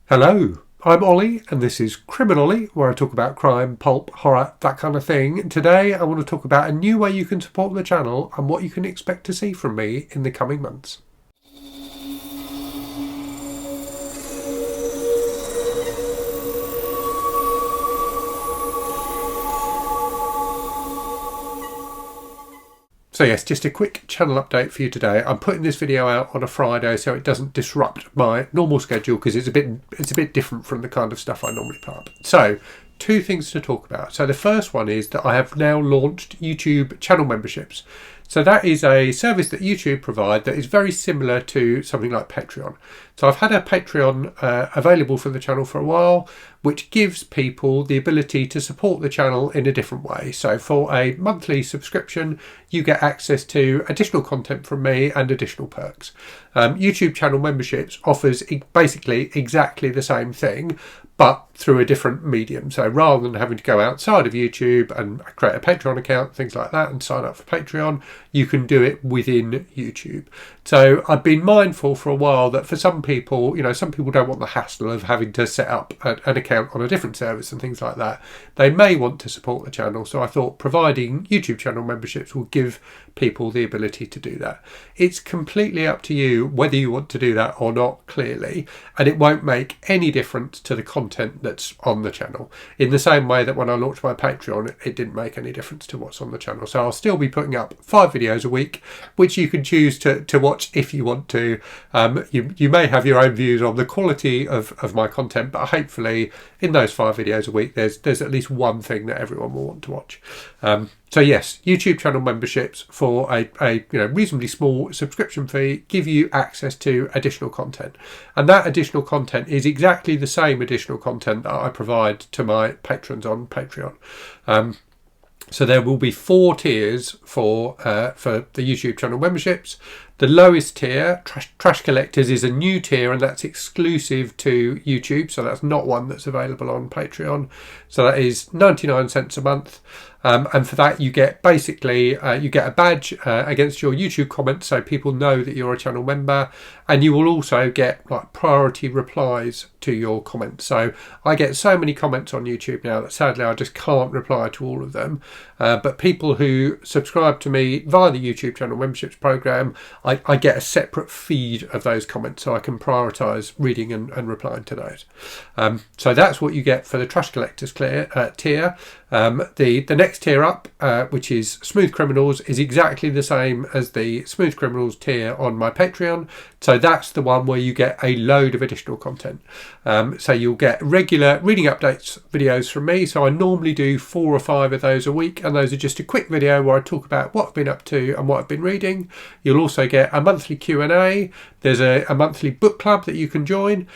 Hello, I'm Ollie and this is Criminally, where I talk about crime, pulp, horror, that kind of thing. Today I want to talk about a new way you can support the channel and what you can expect to see from me in the coming months. So yes, just a quick channel update for you today. I'm putting this video out on a Friday so it doesn't disrupt my normal schedule because it's a bit different from the kind of stuff I normally put up. So, two things to talk about. So the first one is that I have now launched YouTube channel memberships. So that is a service that YouTube provide that is very similar to something like Patreon. So I've had a Patreon available for the channel for a while, which gives people the ability to support the channel in a different way. So for a monthly subscription, you get access to additional content from me and additional perks. YouTube channel memberships offers basically exactly the same thing, but through a different medium. So rather than having to go outside of YouTube and create a Patreon account, things like that, and sign up for Patreon, you can do it within YouTube. So I've been mindful for a while that for some people, some people don't want the hassle of having to set up an account on a different service and things like that. They may want to support the channel. So I thought providing YouTube channel memberships will give people the ability to do that. It's completely up to you whether you want to do that or not, clearly, and it won't make any difference to the content that's on the channel. In the same way that when I launched my Patreon, it didn't make any difference to what's on the channel. So I'll still be putting up 5 videos a week, which you can choose to watch if you want to. You may have your own views on the quality of my content, but hopefully in those 5 videos a week, there's at least one thing that everyone will want to watch. So yes, YouTube channel memberships for a reasonably small subscription fee give you access to additional content. And that additional content is exactly the same additional content that I provide to my patrons on Patreon. So there will be 4 tiers for the YouTube channel memberships. The lowest tier, Trash Collectors, is a new tier and that's exclusive to YouTube. So that's not one that's available on Patreon. So that is 99 cents a month. And for that you get you get a badge against your YouTube comments so people know that you're a channel member, and you will also get priority replies to your comments. So I get so many comments on YouTube now that sadly I just can't reply to all of them, but people who subscribe to me via the YouTube channel memberships program, I get a separate feed of those comments so I can prioritise reading and replying to those. So that's what you get for the Trash Collectors tier. The next tier up, which is Smooth Criminals, is exactly the same as the Smooth Criminals tier on my Patreon. So that's the one where you get a load of additional content. So you'll get regular reading updates videos from me. So I normally do 4 or 5 of those a week, and those are just a quick video where I talk about what I've been up to and what I've been reading. You'll also get a monthly Q&A. There's a monthly book club that you can join,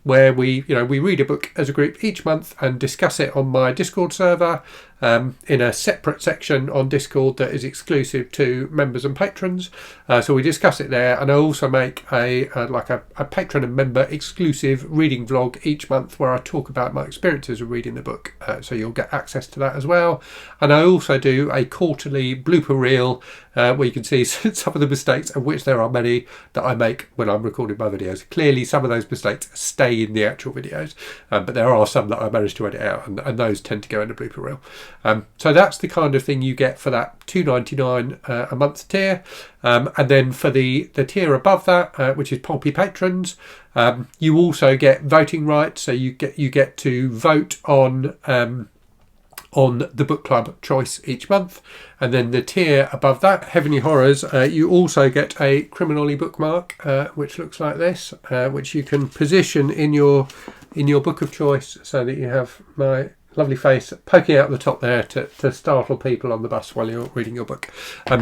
where we read a book as a group each month and discuss it on my Discord server, in a separate section on Discord that is exclusive to members and patrons. So we discuss it there, and I also make a patron and member exclusive reading vlog each month where I talk about my experiences of reading the book. So you'll get access to that as well. And I also do a quarterly blooper reel where you can see some of the mistakes, of which there are many, that I make when I'm recording my videos. Clearly some of those mistakes stay in the actual videos, but there are some that I managed to edit out, and those tend to go in the blooper reel. So that's the kind of thing you get for that $2.99 a month tier. And then for the tier above that, which is Pulpy Patrons, you also get voting rights. So you get to vote on the book club choice each month. And then the tier above that, Heavenly Horrors, you also get a Criminally bookmark, which looks like this, which you can position in your book of choice so that you have my lovely face poking out the top there to startle people on the bus while you're reading your book.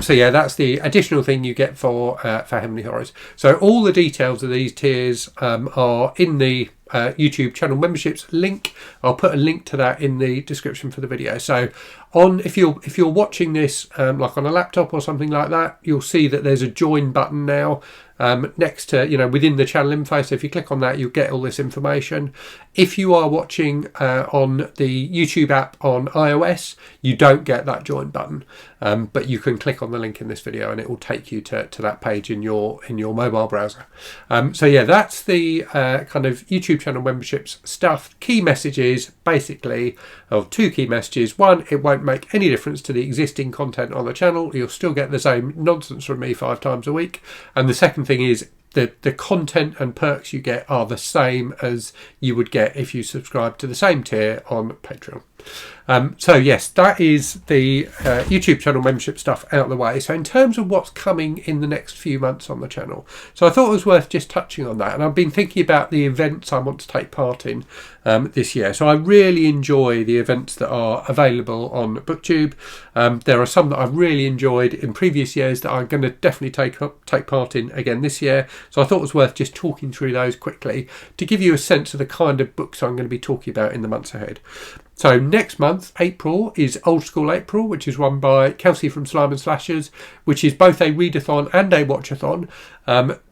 So yeah, that's the additional thing you get for Heavenly Horrors. So all the details of these tiers are in the YouTube channel memberships link. I'll put a link to that in the description for the video. So if you're watching this like on a laptop or something like that, you'll see that there's a join button now next to, within the channel info. So if you click on that, you'll get all this information. If you are watching on the YouTube app on iOS, you don't get that join button. but you can click on the link in this video and it will take you to that page in your mobile browser. So yeah, that's the kind of YouTube channel memberships stuff. Key messages, basically, of two key messages. One, it won't make any difference to the existing content on the channel. You'll still get the same nonsense from me 5 times a week. And the second thing is the content and perks you get are the same as you would get if you subscribe to the same tier on Patreon. So yes, that is the YouTube channel membership stuff out of the way. So in terms of what's coming in the next few months on the channel, so I thought it was worth just touching on that. And I've been thinking about the events I want to take part in this year. So I really enjoy the events that are available on BookTube. There are some that I've really enjoyed in previous years that I'm going to definitely take part in again this year. So I thought it was worth just talking through those quickly to give you a sense of the kind of books I'm going to be talking about in the months ahead. So next month, April, is Old School April, which is run by Kelsey from Slime and Slashers, which is both a readathon and a watchathon,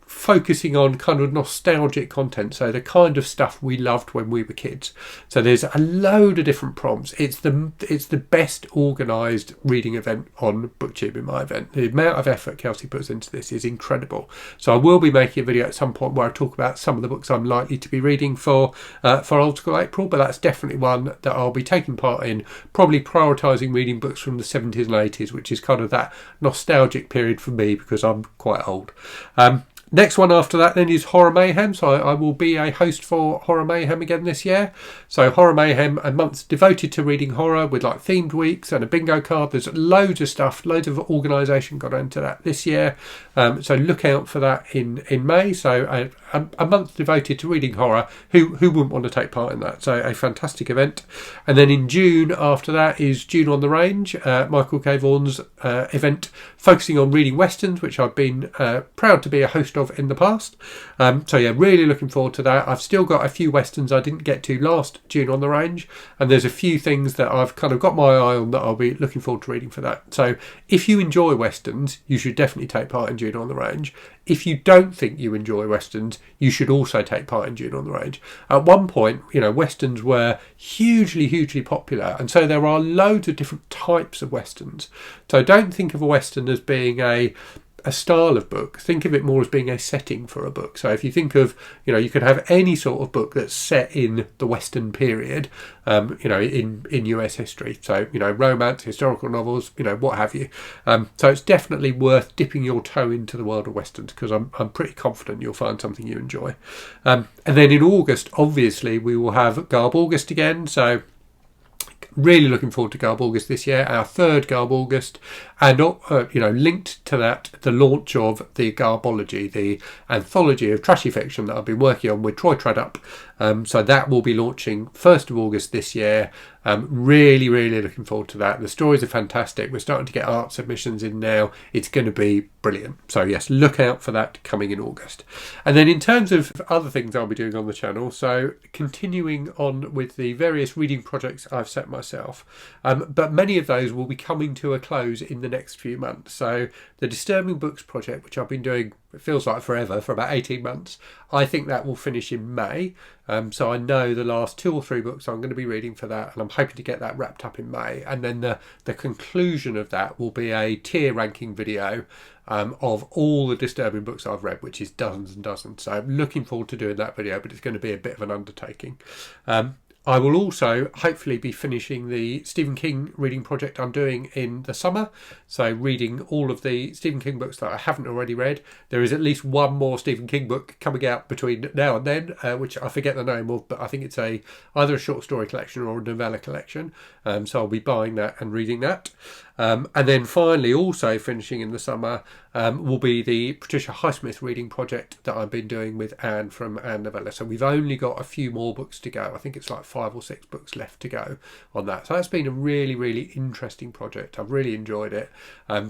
focusing on kind of nostalgic content, so the kind of stuff we loved when we were kids. So there's a load of different prompts. It's the best organised reading event on BookTube in my event. The amount of effort Kelsey puts into this is incredible. So I will be making a video at some point where I talk about some of the books I'm likely to be reading for Old School April, but that's definitely one that I'll be taking part in, probably prioritising reading books from the 70s and 80s, which is kind of that nostalgic period for me because I'm quite old. Next one after that then is Horror Mayhem. So I will be a host for Horror Mayhem again this year. So Horror Mayhem, a month devoted to reading horror with like themed weeks and a bingo card. There's loads of stuff, loads of organisation got into that this year. So look out for that in May. So a month devoted to reading horror. Who wouldn't want to take part in that? So a fantastic event. And then in June after that is June on the Range, Michael K. Vaughan's event focusing on reading westerns, which I've been proud to be a host of in the past. So yeah, really looking forward to that. I've still got a few westerns I didn't get to last June on the Range, and there's a few things that I've kind of got my eye on that I'll be looking forward to reading for that. So if you enjoy westerns, you should definitely take part in June on the Range. If you don't think you enjoy westerns, you should also take part in June on the Range. At one point, westerns were hugely popular, and so there are loads of different types of westerns. So don't think of a western as being a style of book. Think of it more as being a setting for a book. So if you think of, you could have any sort of book that's set in the Western period, in US history. So, romance, historical novels, what have you. So it's definitely worth dipping your toe into the world of Westerns, because I'm pretty confident you'll find something you enjoy. And then in August, obviously, we will have Garb August again. So really looking forward to Garb August this year, our third Garb August, and linked to that, the launch of the Garbology, the anthology of trashy fiction that I've been working on with Troy Tredup. So that will be launching 1st of August this year. Really looking forward to that. The stories are fantastic. We're starting to get art submissions in now. It's going to be brilliant. So yes, look out for that coming in August. And then in terms of other things I'll be doing on the channel, so continuing on with the various reading projects I've set myself, but many of those will be coming to a close in the next few months. So the Disturbing Books project, which I've been doing, it feels like forever, for about 18 months, I think that will finish in May. So I know the last 2 or 3 books I'm going to be reading for that, and I'm hoping to get that wrapped up in May. And then the conclusion of that will be a tier ranking video of all the Disturbing books I've read, which is dozens and dozens. So I'm looking forward to doing that video, but it's going to be a bit of an undertaking. I will also hopefully be finishing the Stephen King reading project I'm doing in the summer. So reading all of the Stephen King books that I haven't already read. There is at least one more Stephen King book coming out between now and then, which I forget the name of, but I think it's either a short story collection or a novella collection. So I'll be buying that and reading that. And then finally, also finishing in the summer, will be the Patricia Highsmith reading project that I've been doing with Anne from Anne Novella. So we've only got a few more books to go. I think it's like 5 or 6 books left to go on that. So that's been a really interesting project. I've really enjoyed it.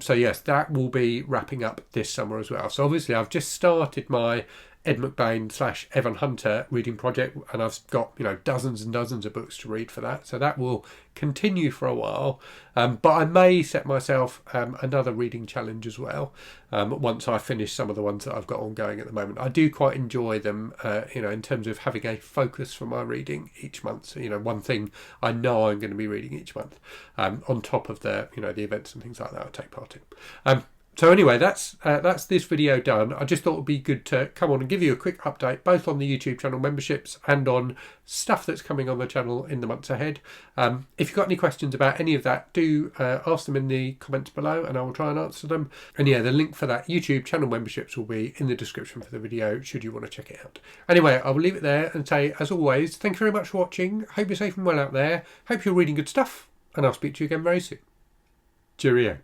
So yes, that will be wrapping up this summer as well. So obviously I've just started my Ed McBain / Evan Hunter reading project, and I've got dozens and dozens of books to read for that, so that will continue for a while. But I may set myself another reading challenge as well once I finish some of the ones that I've got ongoing at the moment. I do quite enjoy them, in terms of having a focus for my reading each month. So, one thing I know I'm going to be reading each month, on top of the the events and things like that I take part in. So anyway, that's this video done. I just thought it would be good to come on and give you a quick update, both on the YouTube channel memberships and on stuff that's coming on the channel in the months ahead. If you've got any questions about any of that, do ask them in the comments below and I will try and answer them. And yeah, the link for that YouTube channel memberships will be in the description for the video, should you want to check it out. Anyway, I will leave it there and say, as always, thank you very much for watching. Hope you're safe and well out there. Hope you're reading good stuff, and I'll speak to you again very soon. Cheerio.